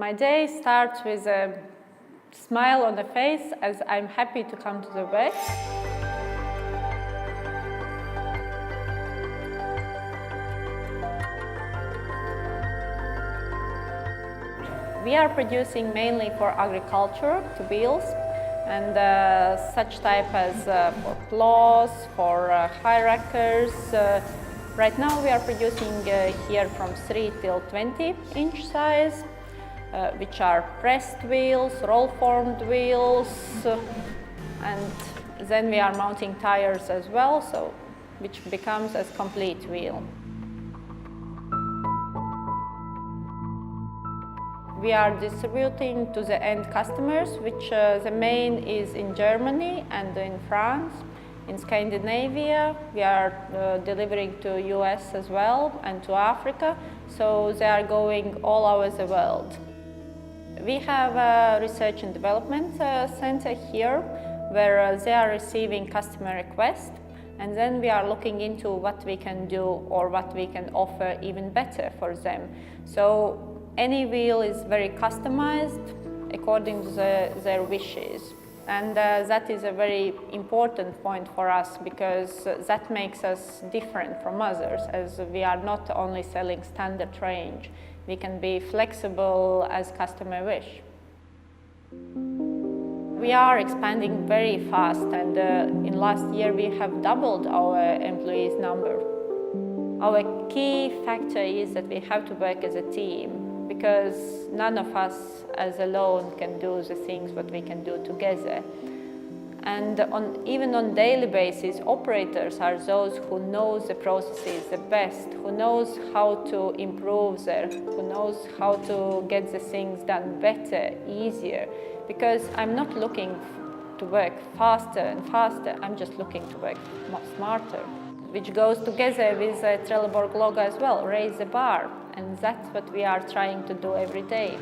My day starts with a smile on the face as I'm happy to come to the work. We are producing mainly for agriculture, to wheels, and such type as for plows, for high wreckers. Right now we are producing here from 3 till 20-inch size, which are pressed wheels, roll-formed wheels, and then we are mounting tires as well, so which becomes a complete wheel. We are distributing to the end customers, which the main is in Germany and in France. In Scandinavia, we are delivering to US as well and to Africa, so they are going all over the world. We have a research and development center here where they are receiving customer requests, and then we are looking into what we can do or what we can offer even better for them. So any wheel is very customized according to their wishes. And that is a very important point for us because that makes us different from others, as we are not only selling standard range. We can be flexible as customer wish. We are expanding very fast, and in last year we have doubled our employees number. Our key factor is that we have to work as a team, because none of us as alone can do the things what we can do together. And even on daily basis, operators are those who know the processes the best, who knows how to improve there, who knows how to get the things done better, easier. Because I'm not looking to work faster and faster, I'm just looking to work smarter, which goes together with the Trelleborg logo as well, raise the bar. And that's what we are trying to do every day.